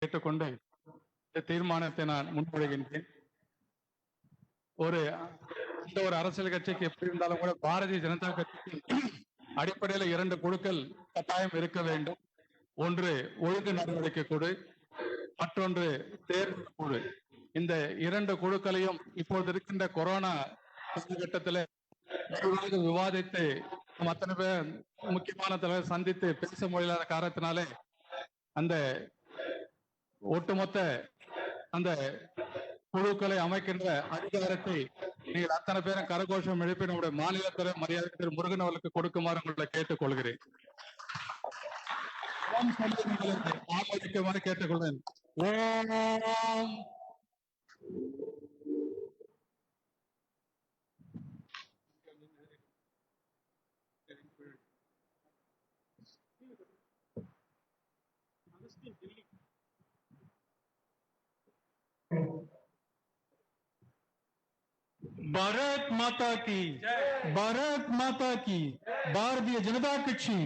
கேட்டுக்கொண்டு இந்த தீர்மானத்தை நான் முன்மொழிகின்றேன். இந்த ஒரு அரசியல் கட்சிக்கு எப்படி இருந்தாலும் கூட பாரதிய ஜனதா கட்சிக்கு அடிப்படையில் 2 குழுக்கள் கட்டாயம் இருக்க வேண்டும். ஒன்று ஒழுங்கு நடவடிக்கை குழு, மற்றொன்று தேர்தல் குழு. இந்த 2 குழுக்களையும் இப்போது இருக்கின்ற கொரோனா காலகட்டத்தில் விவாதித்து அத்தனை பேர் முக்கியமான தலைவர் சந்தித்து பேச முடியாத காரணத்தினாலே அந்த ஒட்டுமொத்த அந்த குழுக்களை அமைக்கின்ற அதிகாரத்தை நீங்கள் அத்தனை பேரும் கரகோஷம் எழுப்பி நம்முடைய மாநில தலைவர் மரியாதை திரு முருகன் அவர்களுக்கு கொடுக்குமாறு உங்களை கேட்டுக்கொள்கிறேன். ஆமோதிக்குமாறு கேட்டுக்கொள்கிறேன். ஓம் भारत माता की भारत माता की பாரதிய ஜனதா கட்சி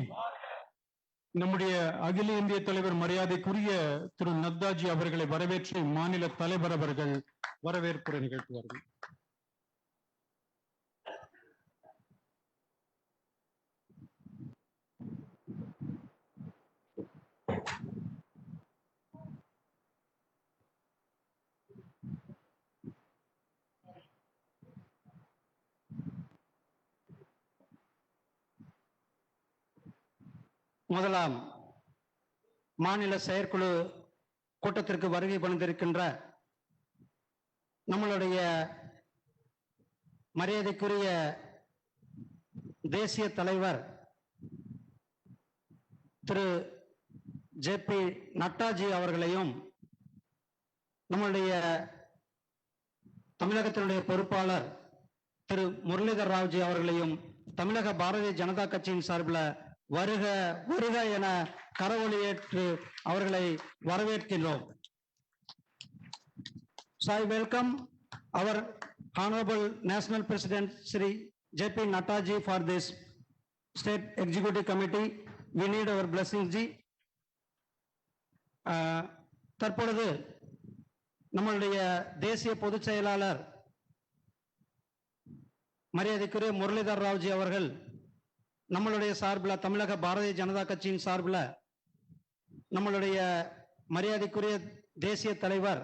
நம்முடைய அகில இந்திய தலைவர் மரியாதைக்குரிய திரு நத்தாஜி அவர்களை வரவேற்று மாநில தலைவர் அவர்கள் வரவேற்புரை நிகழ்த்துவார்கள். முதலாம் மாநில செயற்குழு கூட்டத்திற்கு வருகை புரிந்திருக்கின்ற நம்மளுடைய மரியாதைக்குரிய தேசிய தலைவர் திரு ஜே.பி. நட்டாஜி அவர்களையும் நம்மளுடைய தமிழகத்தினுடைய பொறுப்பாளர் திரு முரளிதர் ராவ்ஜி அவர்களையும் தமிழக பாரதிய ஜனதா கட்சியின் சார்பில் வருக வருக என கரவொலியேற்று அவர்களை வரவேற்கின்றோம். So I welcome our Honorable National President Sri J.P. Nataji for this State Executive Committee. We need our blessing ji. தற்பொழுது நம்மளுடைய தேசிய பொதுச் செயலாளர் மரியாதைக்குரிய முரளிதர் ராவ்ஜி அவர்கள் நம்மளுடைய சார்பில் தமிழக பாரதிய ஜனதா கட்சியின் சார்பில் நம்மளுடைய மரியாதைக்குரிய தேசிய தலைவர்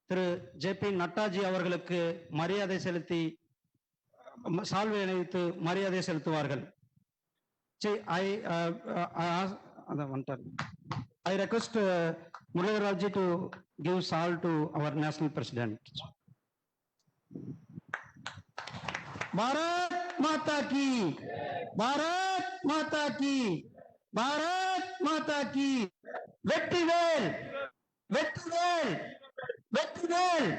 திரு ஜே.பி. நட்டாஜி அவர்களுக்கு மரியாதை செலுத்தி சால்வை அணிவித்து மரியாதை செலுத்துவார்கள். I request Muralidhar Rao to give sal to our national president. Bharat माता की भारत माता की भारत माता की வெற்றிவேல் வெற்றிவேல் வெற்றிவேல்.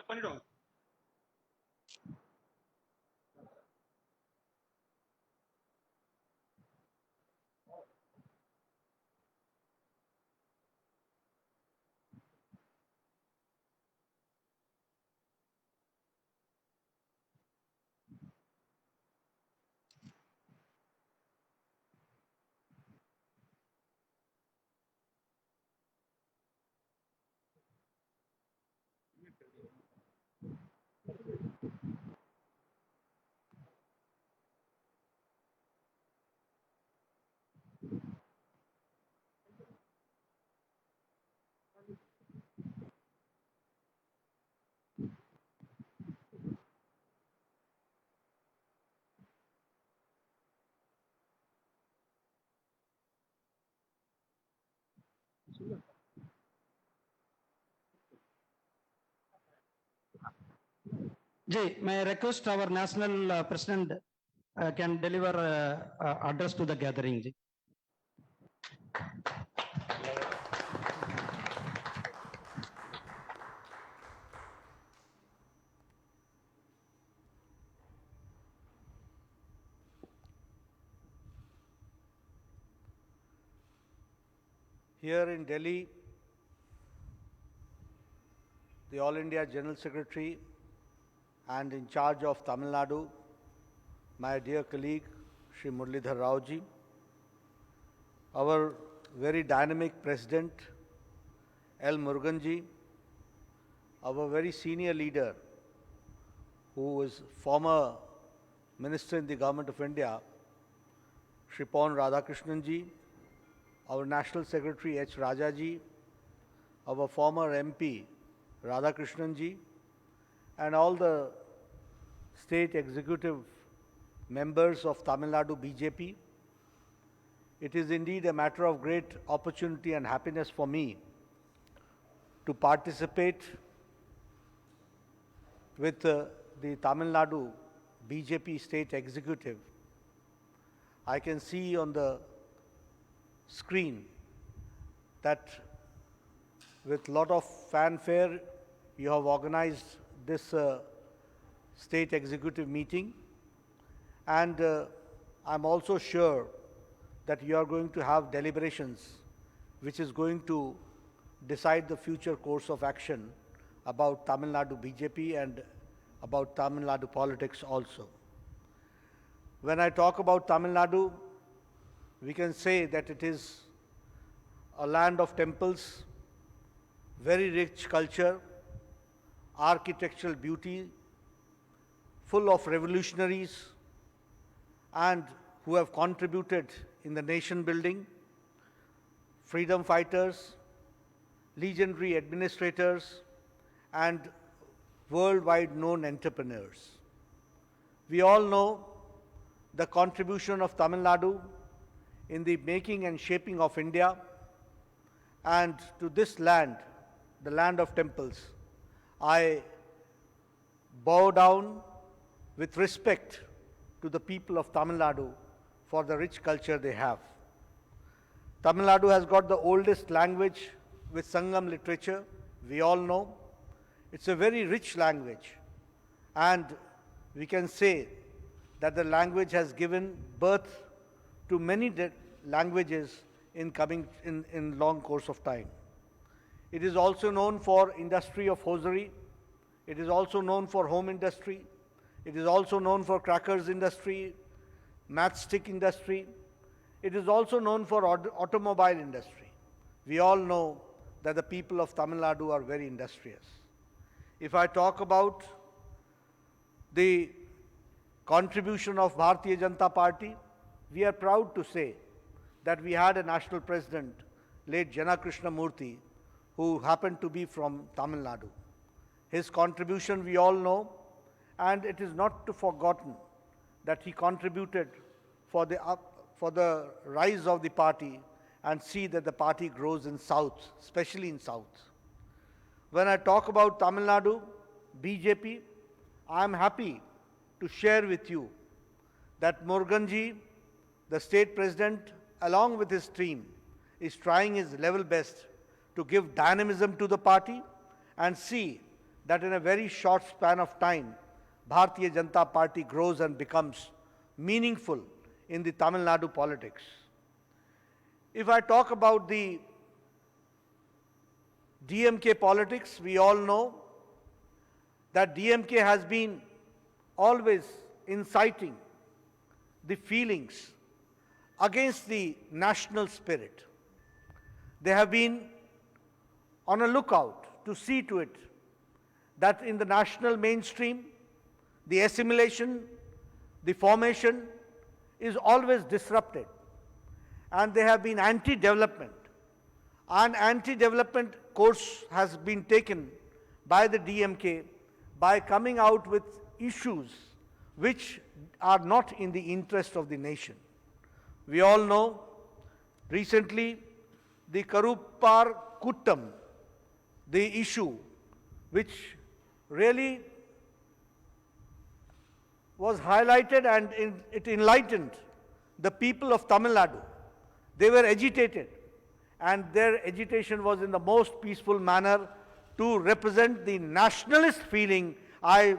பண்ணிடுவாங்க. Ji, may I request our national president can deliver address to the gathering. Ji. Here in Delhi, the All India General Secretary and in charge of Tamil Nadu, my dear colleague Shri Muralidhar Rao ji, our very dynamic President L. Murugan ji, our very senior leader who is former Minister in the Government of India, Shri Pon Radhakrishnan ji, our National Secretary H. Raja ji, our former MP Radhakrishnan ji, and all the state executive members of Tamil Nadu BJP. It is indeed a matter of great opportunity and happiness for me to participate with the Tamil Nadu BJP state executive. I can see on the screen that with lot of fanfare you have organized this state executive meeting, and I'm also sure that you are going to have deliberations which is going to decide the future course of action about Tamil Nadu BJP and about Tamil Nadu politics also. When I talk about Tamil Nadu, we can say that it is a land of temples, very rich culture, architectural beauty, full of revolutionaries and who have contributed in the nation building, freedom fighters, legendary administrators, and worldwide known entrepreneurs. We all know the contribution of Tamil Nadu in the making and shaping of India, and to this land, the land of temples, I bow down with respect to the people of Tamil Nadu for the rich culture they have. Tamil Nadu has got the oldest language with Sangam literature, we all know. It's a very rich language, and we can say that the language has given birth to many languages in long course of time. It is also known for industry of hosiery. It is also known for home industry. It is also known for crackers industry, matchstick industry. It is also known for automobile industry. We all know that the people of Tamil Nadu are very industrious. If I talk about the contribution of Bharatiya Janata Party, we are proud to say that we had a national president, late Jana Krishna Murthy, who happened to be from Tamil Nadu. His contribution we all know, and it is not to forgotten that he contributed for the rise of the party and see that the party grows in South, especially in South. When I talk about Tamil Nadu BJP, I am happy to share with you that Muruganji, the state president, along with his team, is trying his level best to give dynamism to the party and see that in a very short span of time, Bharatiya Janata Party grows and becomes meaningful in the Tamil Nadu politics. If I talk about the DMK politics, we all know that DMK has been always inciting the feelings against the national spirit. They have been on a lookout to see to it that in the national mainstream, the assimilation, the formation is always disrupted. And they have been anti-development. An anti-development course has been taken by the DMK by coming out with issues which are not in the interest of the nation. We all know recently the Karuppar Kuttam, the issue which really was highlighted and it enlightened the people of Tamil Nadu. They were agitated, and their agitation was in the most peaceful manner to represent the nationalist feeling. I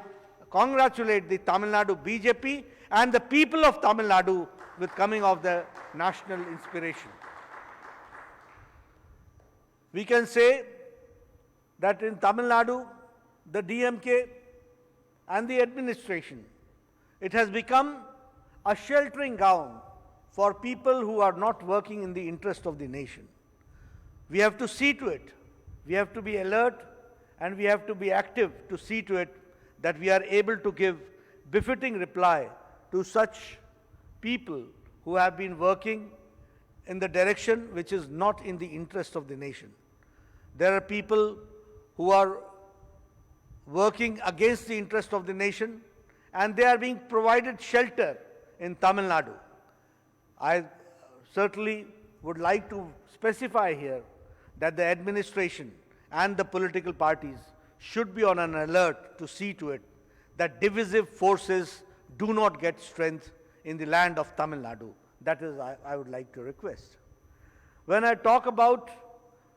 congratulate the Tamil Nadu BJP and the people of Tamil Nadu with coming of the national inspiration. We can say that in Tamil Nadu, the DMK and the administration, it has become a sheltering ground for people who are not working in the interest of the nation. We have to see to it. We have to be alert and we have to be active to see to it that we are able to give befitting reply to such people who have been working in the direction which is not in the interest of the nation. There are people who are working against the interest of the nation and they are being provided shelter in Tamil Nadu. I certainly would like to specify here that the administration and the political parties should be on an alert to see to it that divisive forces do not get strength in the land of Tamil Nadu. That is, I would like to request. When I talk about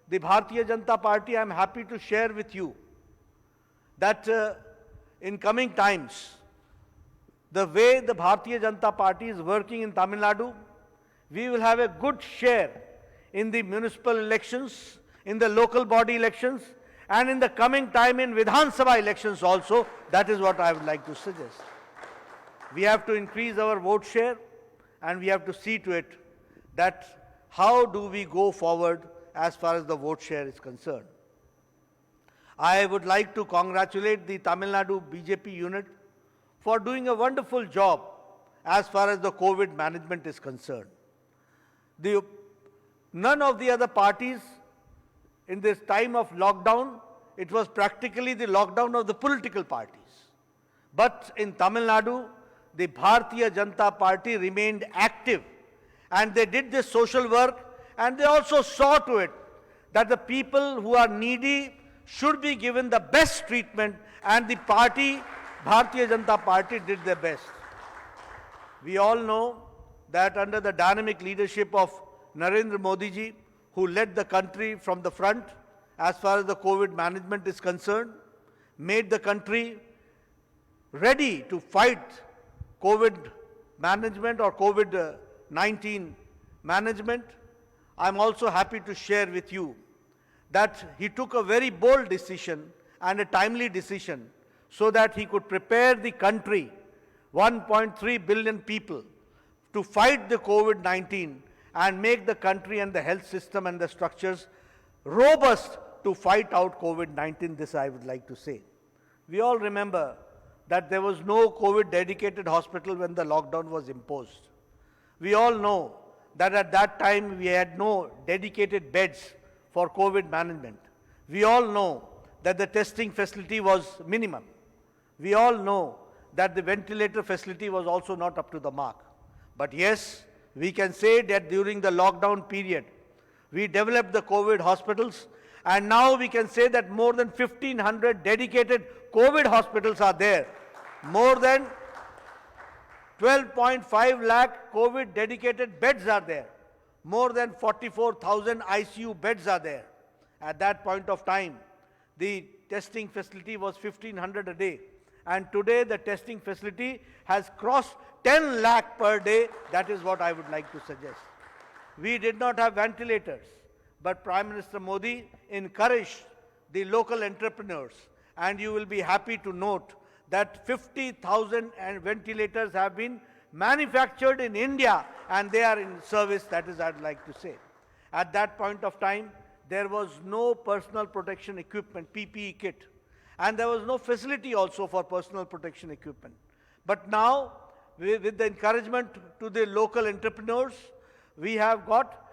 the Bharatiya Janata Party, I am happy to share with you that in coming times, the way the Bharatiya Janata Party is working in Tamil Nadu, we will have a good share in the municipal elections, in the local body elections, and in the coming time in Vidhan Sabha elections also. That is what I would like to suggest. We have to increase our vote share and we have to see to it that how do we go forward as far as the vote share is concerned. I would like to congratulate the Tamil Nadu BJP unit for doing a wonderful job as far as the COVID management is concerned. None of the other parties in this time of lockdown, it was practically the lockdown of the political parties. But in Tamil Nadu, the Bharatiya Janata Party remained active and they did this social work and they also saw to it that the people who are needy should be given the best treatment, and the party, Bharatiya Janata Party, did their best. We all know that under the dynamic leadership of Narendra Modi ji, who led the country from the front as far as the COVID management is concerned, made the country ready to fight COVID management or COVID-19 management. I'm also happy to share with you that he took a very bold decision and a timely decision so that he could prepare the country, 1.3 billion people, to fight the COVID-19 and make the country and the health system and the structures robust to fight out COVID-19. This I would like to say. We all remember that there was no COVID dedicated hospital when the lockdown was imposed. We all know that at that time we had no dedicated beds for COVID management. We all know that the testing facility was minimum. We all know that the ventilator facility was also not up to the mark. But yes, we can say that during the lockdown period, we developed the COVID hospitals, and now we can say that more than 1,500 dedicated COVID hospitals are there. More than 12.5 lakh COVID dedicated beds are there. More than 44,000 ICU beds are there. At that point of time, the testing facility was 1,500 a day. And today the testing facility has crossed 10 lakh per day. That is what I would like to suggest. We did not have ventilators, but Prime Minister Modi encouraged the local entrepreneurs. And you will be happy to note that 50,000 ventilators have been manufactured in India and they are in service. That is, I'd like to say. At that point of time, there was no personal protection equipment, PPE kit, and there was no facility also for personal protection equipment. But now, with the encouragement to the local entrepreneurs, we have got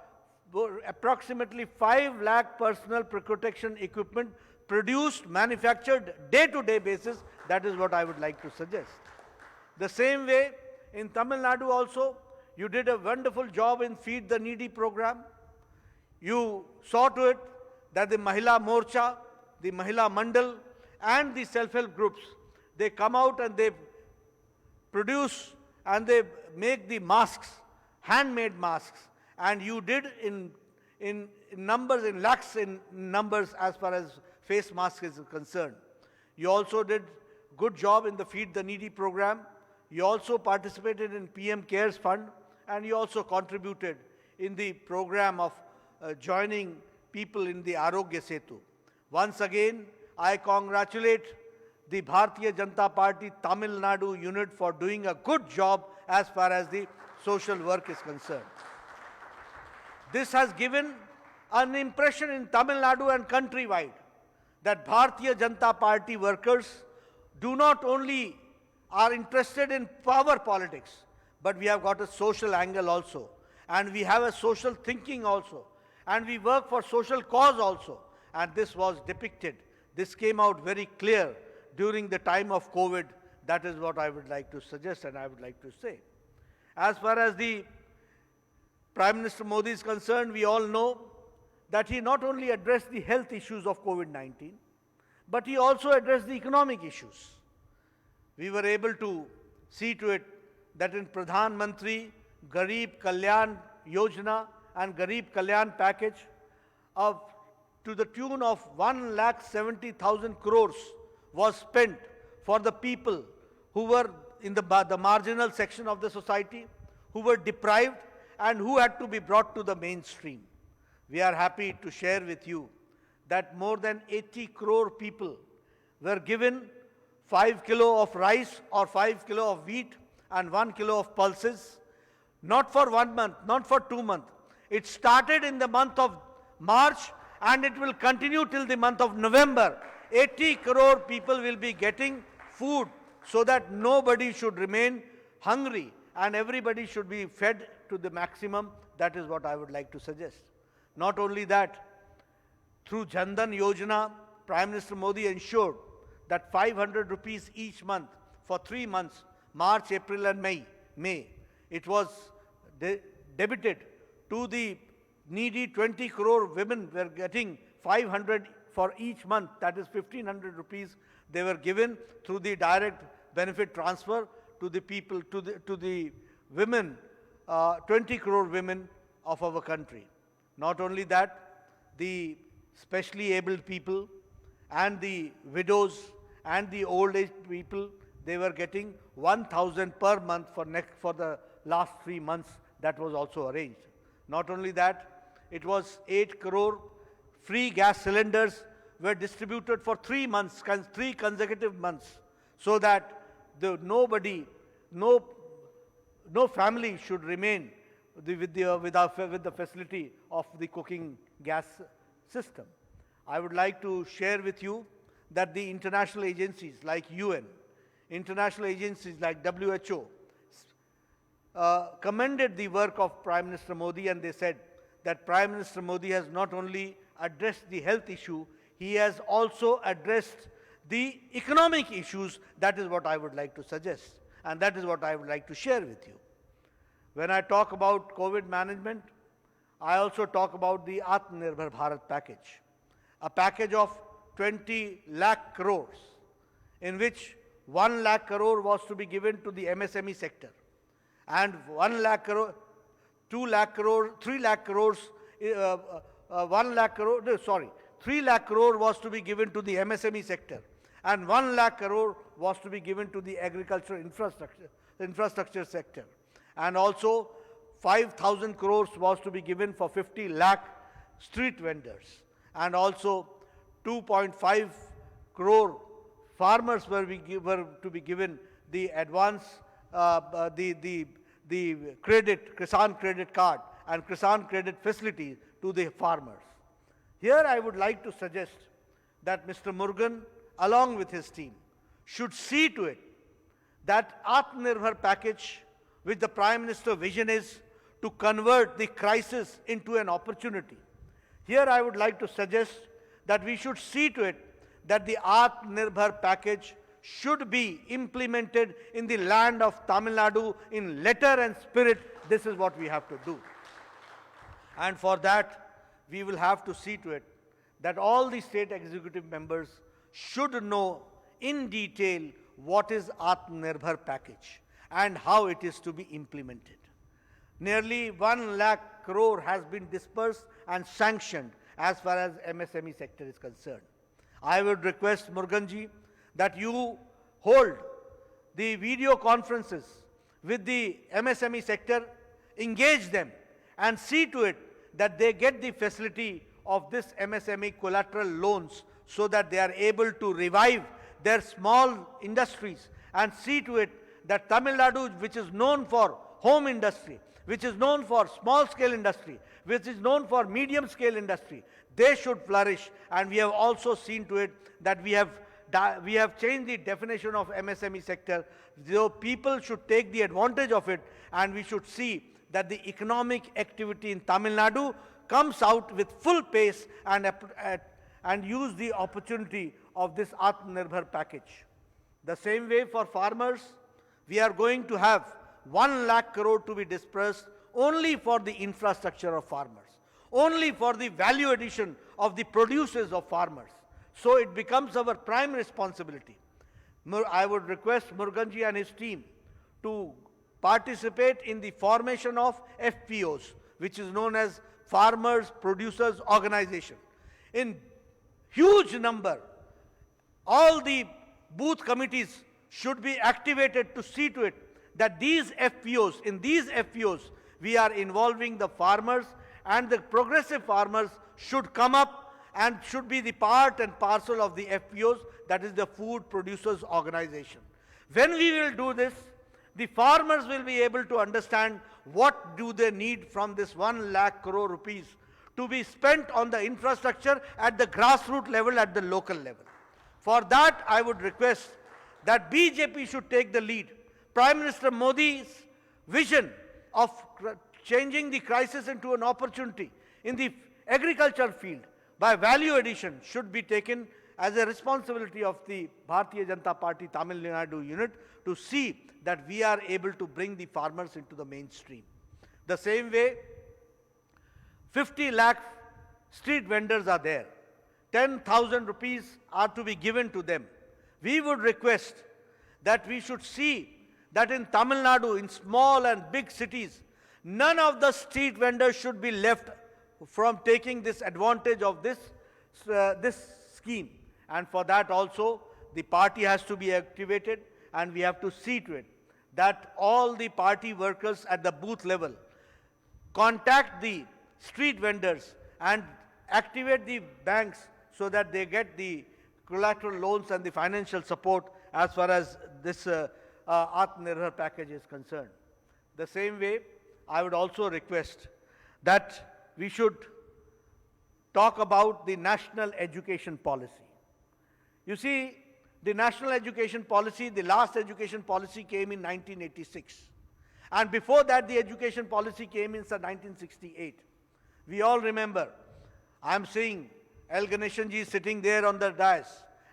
approximately 5 lakh personal protection equipment produced, manufactured day-to-day basis. That is what I would like to suggest. The same way, in Tamil Nadu also, you did a wonderful job in Feed the Needy program. You saw to it that the Mahila Morcha, the Mahila Mandal, and the self-help groups, they come out and they produce and they make the masks, handmade masks. And you did in numbers, in lakhs in numbers as far as face masks is concerned. You also did good job in the Feed the Needy program. You also participated in PM CARES Fund, and you also contributed in the program of joining people in the Arogya Setu. Once again, I congratulate the Bharatiya Janata Party Tamil Nadu unit for doing a good job as far as the social work is concerned. This has given an impression in Tamil Nadu and countrywide that Bharatiya Janata Party workers do not only are interested in power politics, but we have got a social angle also, and we have a social thinking also, and we work for social cause also, and this was depicted. This came out very clear during the time of COVID. That is what I would like to suggest and I would like to say. As far as the Prime Minister Modi is concerned, we all know that he not only addressed the health issues of COVID-19, but he also addressed the economic issues. We were able to see to it that in Pradhan Mantri Garib Kalyan Yojana and Garib Kalyan package to the tune of 1,70,000 crores was spent for the people who were in the marginal section of the society, who were deprived and who had to be brought to the mainstream. We are happy to share with you that more than 80 crore people were given 5 kilo of rice or 5 kilo of wheat and 1 kilo of pulses, not for 1 month, not for 2 months. It started in the month of March and it will continue till the month of November. 80 crore people will be getting food so that nobody should remain hungry and everybody should be fed to the maximum. That is what I would like to suggest. Not only that, through Jan Dhan Yojana, Prime Minister Modi ensured that 500 rupees each month for 3 months, March, April and May, it was debited to the needy. 20 crore women were getting 500 for each month, that is 1,500 rupees. They were given through the direct benefit transfer to the people, to the women, 20 crore women of our country. Not only that, the specially abled people and the widows and the old age people, they were getting 1,000 per month for the last 3 months. That was also arranged. Not only that, it was 8 crore free gas cylinders were distributed for 3 months, 3 consecutive months, so that no family should remain with the facility of the cooking gas system. I would like to share with you that the international agencies like UN, international agencies like WHO, commended the work of Prime Minister Modi, and they said that Prime Minister Modi has not only addressed the health issue, he has also addressed the economic issues. That is what I would like to suggest, and that is what I would like to share with you. When I talk about COVID management, I also talk about the Atmanirbhar Bharat package, a package of 20 lakh crores, in which 1 lakh crore was to be given to the MSME sector, and 1 lakh crore, 2 lakh crore, 3 lakh crores, 1 lakh crore, no, sorry, 3 lakh crore was to be given to the MSME sector, and 1 lakh crore was to be given to the agricultural infrastructure sector. And also 5,000 crores was to be given for 50 lakh street vendors. And also 2.5 crore farmers were to be given the advance, the credit, Kisan credit card and Kisan credit facility to the farmers. Here I would like to suggest that Mr. Murugan, along with his team, should see to it that Atmanirbhar package, which the Prime Minister vision is to convert the crisis into an opportunity. Here I would like to suggest that we should see to it that the Atmanirbhar package should be implemented in the land of Tamil Nadu in letter and spirit. This is what we have to do. And for that, we will have to see to it that all the state executive members should know in detail what is Atmanirbhar package and how it is to be implemented. Nearly 1 lakh crore has been dispersed and sanctioned as far as MSME sector is concerned. I would request Muruganji that you hold the video conferences with the MSME sector, engage them and see to it that they get the facility of this MSME collateral loans so that they are able to revive their small industries, and see to it that Tamil Nadu, which is known for home industry, which is known for small scale industry, which is known for medium scale industry, they should flourish. And we have also seen to it that we have changed the definition of MSME sector. So people should take the advantage of it, and we should see that the economic activity in Tamil Nadu comes out with full pace and use the opportunity of this Atmanirbhar package. The same way for farmers, we are going to have 1 lakh crore to be dispersed only for the infrastructure of farmers, only for the value addition of the producers of farmers. So it becomes our prime responsibility. I would request Muruganji and his team to participate in the formation of FPOs, which is known as Farmers Producers Organization. In huge number, all the booth committees should be activated to see to it that these FPOs, in these FPOs, we are involving the farmers, and the progressive farmers should come up and should be the part and parcel of the FPOs, that is the Food Producers Organization. When we will do this, the farmers will be able to understand what do they need from this 1 lakh crore rupees to be spent on the infrastructure at the grassroots level, at the local level. For that, I would request that BJP should take the lead. Prime Minister Modi's vision of changing the crisis into an opportunity in the agriculture field by value addition should be taken as a responsibility of the Bharatiya Janata Party Tamil Nadu unit to see that we are able to bring the farmers into the mainstream. The same way, 50 lakh street vendors are there. 10,000 rupees are to be given to them. We would request that we should see that in Tamil Nadu, in small and big cities, none of the street vendors should be left from taking this advantage of this scheme. And for that also, the party has to be activated, and we have to see to it that all the party workers at the booth level contact the street vendors and activate the banks so that they get the collateral loans and the financial support as far as this Atmanirbhar package is concerned. The same way, I would also request that we should talk about the national education policy. You see, the national education policy, the last education policy came in 1986. And before that, the education policy came in 1968. We all remember, I'm seeing L. Ganeshanji sitting there on the dais.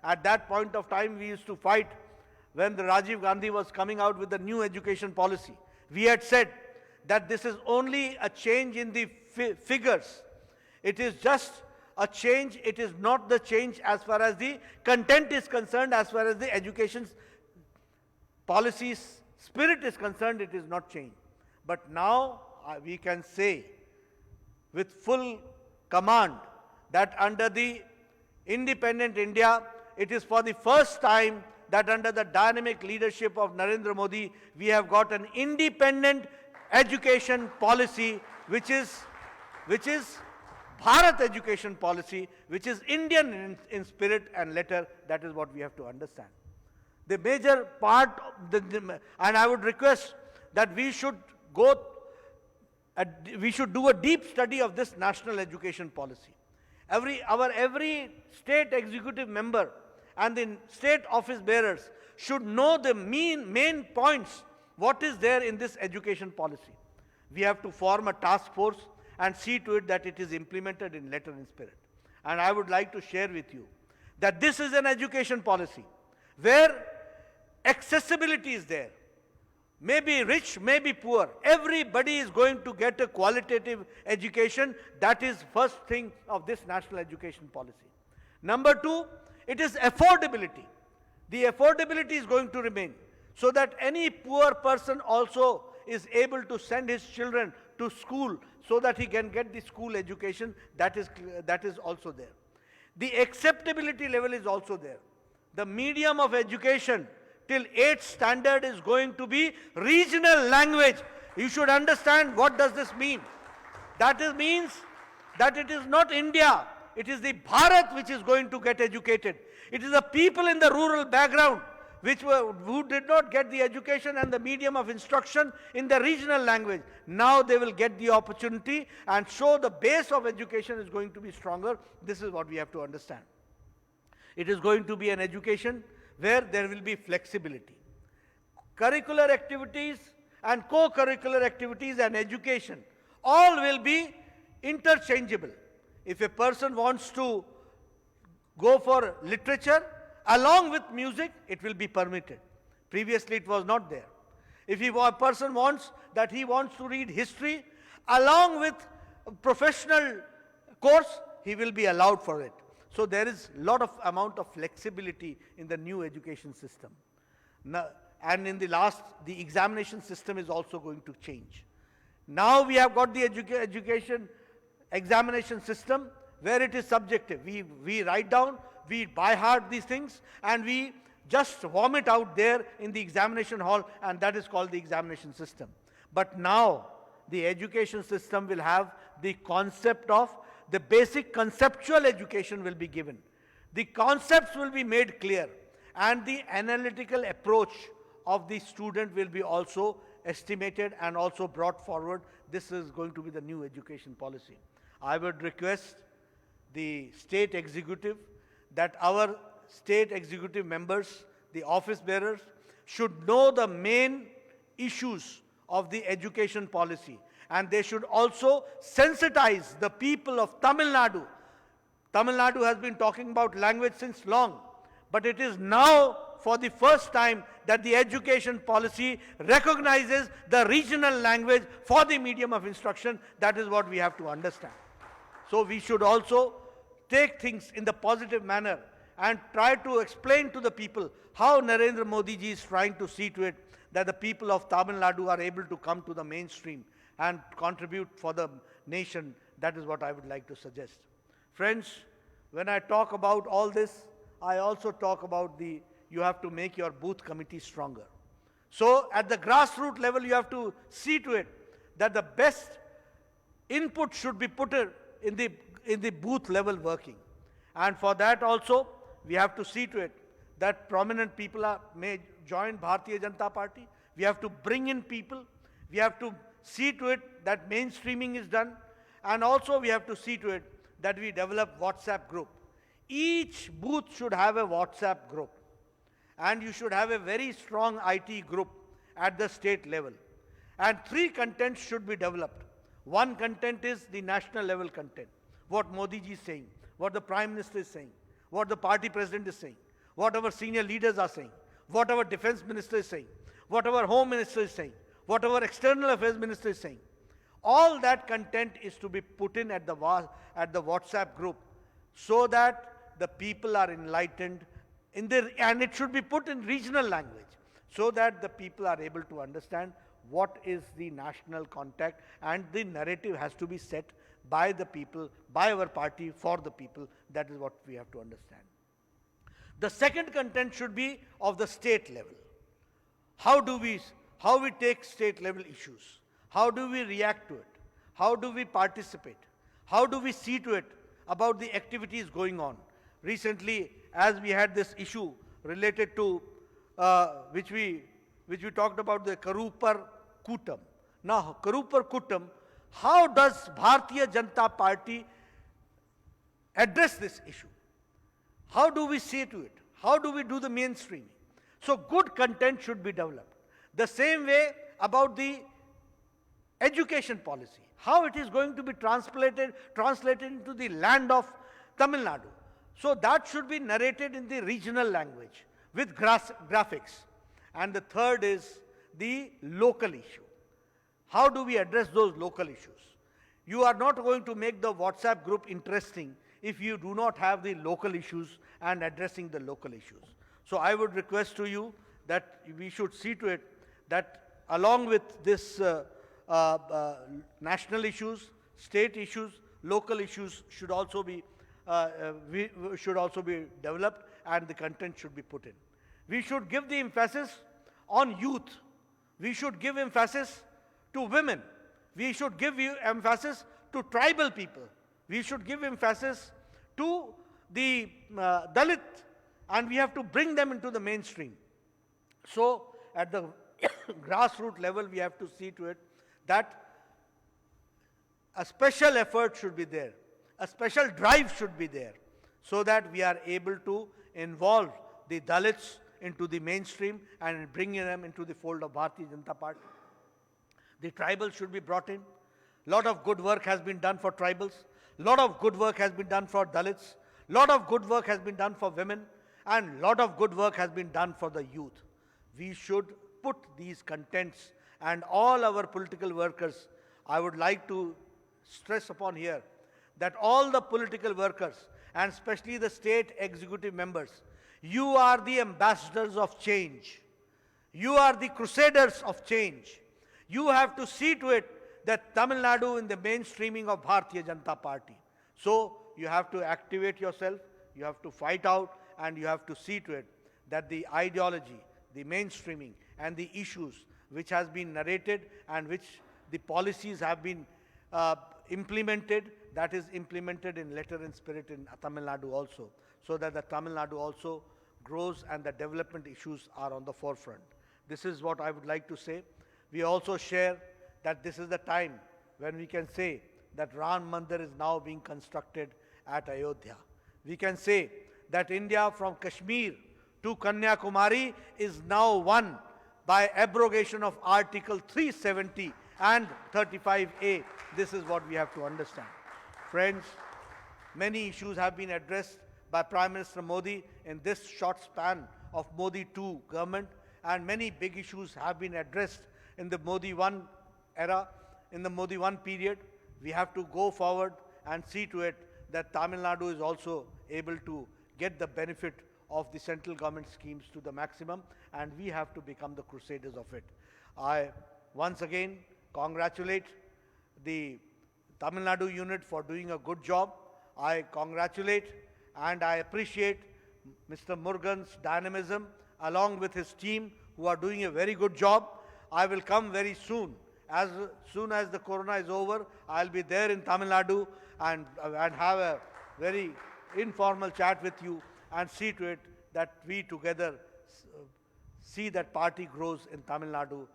At that point of time, we used to fight when the Rajiv Gandhi was coming out with the new education policy. We had said that this is only a change in the figures. It is just a change. It is not the change as far as the content is concerned, as far as the education policy's spirit is concerned, it is not changed. But now we can say with full command that under the independent India, it is for the first time that under the dynamic leadership of Narendra Modi, we have got an independent education policy, which is Bharat education policy, which is Indian in spirit and letter. That is what we have to understand. The major part, and I would request that we should do a deep study of this national education policy. Every state executive member and the state office bearers should know the main points, what is there in this education policy. We have to form a task force and see to it that it is implemented in letter and spirit. And I would like to share with you that this is an education policy where accessibility is there. Maybe rich, maybe poor. Everybody is going to get a qualitative education. That is first thing of this national education policy. Number two, it is affordability. The affordability is going to remain so that any poor person also is able to send his children to school so that he can get the school education. That is also there. The acceptability level is also there. The medium of education till 8th standard is going to be regional language. You should understand what does this mean. That means that it is not India, it is the Bharat which is going to get educated. It is the people in the rural background who did not get the education and the medium of instruction in the regional language. Now they will get the opportunity, and so the base of education is going to be stronger. This is what we have to understand. It is going to be an education where there will be flexibility. Curricular activities and co-curricular activities and education all will be interchangeable. If a person wants to go for literature, along with music, it will be permitted. Previously, it was not there. If a person wants to read history, along with a professional course, he will be allowed for it. So there is a lot of amount of flexibility in the new education system. Now, and in the examination system is also going to change. Now we have got the education examination system where it is subjective. We write down, we by heart these things, and we just vomit out there in the examination hall, and that is called the examination system. But now the education system will have the concept of the basic conceptual education will be given. The concepts will be made clear, and the analytical approach of the student will be also estimated and also brought forward. This is going to be the new education policy. I would request the state executive that our state executive members, the office bearers, should know the main issues of the education policy, and they should also sensitize the people of Tamil Nadu. Tamil Nadu has been talking about language since long, but it is now for the first time that the education policy recognizes the regional language for the medium of instruction. That is what we have to understand. So we should also take things in the positive manner and try to explain to the people how Narendra Modi ji is trying to see to it that the people of Tamil Nadu are able to come to the mainstream and contribute for the nation. That is what I would like to suggest. Friends, when I talk about all this, I also talk about you have to make your booth committee stronger. So at the grassroots level, you have to see to it that the best input should be put in the booth level working. And for that also, we have to see to it that prominent people may join Bharatiya Janata Party. We have to bring in people. We have to see to it that mainstreaming is done. And also we have to see to it that we develop WhatsApp group. Each booth should have a WhatsApp group. And you should have a very strong IT group at the state level. And 3 contents should be developed. One content is the national level content. What Modi ji is saying, what the Prime Minister is saying, what the party president is saying, what our senior leaders are saying, what our defense minister is saying, what our home minister is saying, what our external affairs minister is saying. All that content is to be put in at the WhatsApp group so that the people are enlightened and it should be put in regional language so that the people are able to understand what is the national contact, and the narrative has to be set by the people, by our party, for the people. That is what we have to understand. The second content should be of the state level. How we take state level issues? How do we react to it? How do we participate? How do we see to it about the activities going on? Recently, as we had this issue related to which we talked about, the Karupar Kutam. Now, Karupar Kutam, how does Bharatiya Janata Party address this issue? How do we see to it? How do we do the mainstreaming? So good content should be developed. The same way about the education policy, how it is going to be translated into the land of Tamil Nadu. So that should be narrated in the regional language with graphics. And the third is the local issue. How do we address those local issues? You are not going to make the WhatsApp group interesting if you do not have the local issues and addressing the local issues. So I would request to you that we should see to it that along with this national issues, state issues, local issues should also be developed, and the content should be put in. We should give the emphasis on youth. We should give emphasis to women. We should give emphasis to tribal people. We should give emphasis to the Dalit, and we have to bring them into the mainstream. So at the grassroots level, we have to see to it that a special effort should be there, a special drive should be there, so that we are able to involve the Dalits into the mainstream and bringing them into the fold of Bharatiya Janata Party. The tribals should be brought in. Lot of good work has been done for tribals. Lot of good work has been done for Dalits. Lot of good work has been done for women. And lot of good work has been done for the youth. We should put these contents, and all our political workers, I would like to stress upon here that all the political workers, and especially the state executive members, you are the ambassadors of change. You are the crusaders of change. You have to see to it that Tamil Nadu in the mainstreaming of Bharatiya Janata Party. So you have to activate yourself, you have to fight out, and you have to see to it that the ideology, the mainstreaming, and the issues which has been narrated and which the policies have been implemented, that is implemented in letter and spirit in Tamil Nadu also, so that the Tamil Nadu also grows and the development issues are on the forefront. This is what I would like to say. We also share that this is the time when we can say that Ram Mandir is now being constructed at Ayodhya. We can say that India from Kashmir to Kanyakumari is now one by abrogation of Article 370 and 35A. This is what we have to understand. Friends, many issues have been addressed by Prime Minister Modi in this short span of Modi 2 government, and many big issues have been addressed in the Modi 1 era, in the Modi 1 period. We have to go forward and see to it that Tamil Nadu is also able to get the benefit of the central government schemes to the maximum, and we have to become the crusaders of it. I once again congratulate the Tamil Nadu unit for doing a good job. I congratulate and I appreciate Mr. Murugan's dynamism along with his team, who are doing a very good job. I will come very soon. As soon as the corona is over, I'll be there in Tamil Nadu and have a very informal chat with you and see to it that we together see that party grows in Tamil Nadu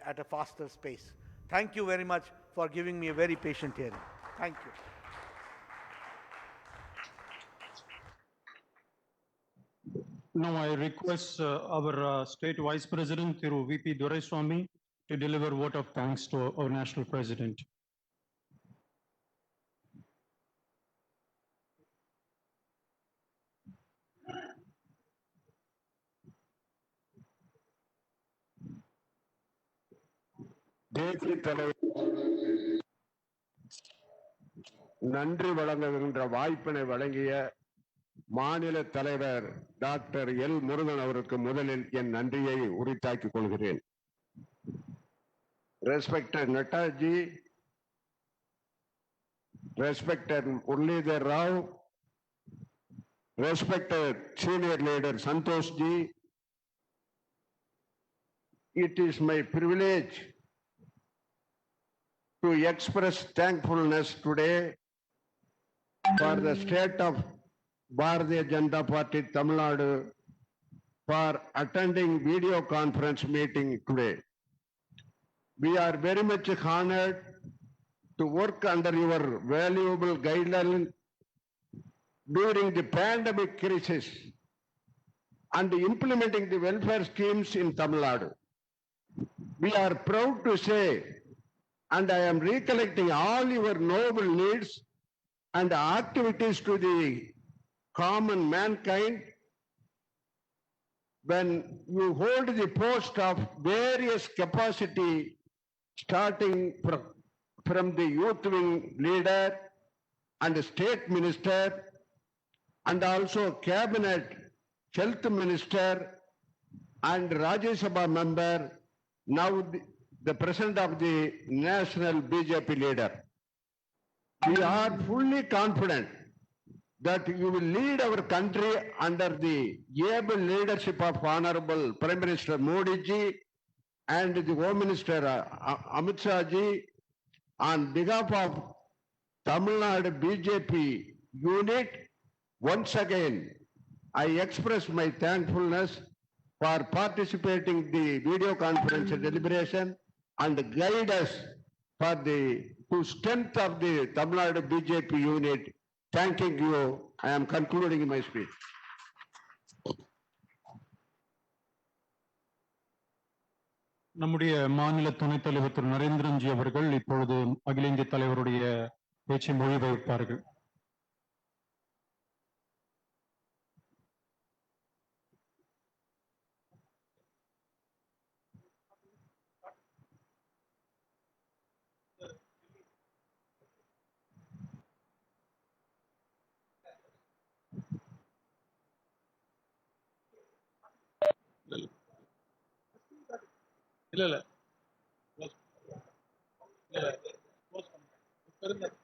at a faster pace. Thank you very much for giving me a very patient hearing. Thank you. Now I request our State Vice President, Thiru VP Doraiswamy, to deliver vote of thanks to our National President. தேசிய தலைவர் நன்றி வழங்குகின்ற வாய்ப்பினை வழங்கிய மாநில தலைவர் doctor L Murugan அவருக்கு முதலில் என் நன்றியை உரித்தாக்கிக் கொள்கிறேன். Respected Netaji, respected Muralidhar Rao, respected senior leader Santosh ji, it is my privilege to express thankfulness today for the state of Bharatiya Janata Party Tamil Nadu for attending video conference meeting today. We are very much honored to work under your valuable guidelines during the pandemic crisis and implementing the welfare schemes in Tamil Nadu. We are proud to say, and I am recollecting all your noble needs and activities to the common mankind when you hold the post of various capacity, starting from the youth wing leader and state minister and also cabinet health minister and Rajya Sabha member, now the president of the national BJP leader. We are fully confident that you will lead our country under the able leadership of Honorable Prime Minister Modi ji and the Home Minister Amit Shah ji. On behalf of Tamil Nadu BJP unit, once again, I express my thankfulness for participating the video conference deliberation and guide us for the to strength of the Tamil Nadu BJP unit. Thanking you. I am concluding my speech. நம்முடைய மாநில துணைத் தலைவர் திரு நரேந்திரன்ஜி அவர்கள் இப்பொழுது அகில இந்திய தலைவருடைய பேச்சை மொழிபெயர்ப்பார்கள். இல்ல இல்ல இல்ல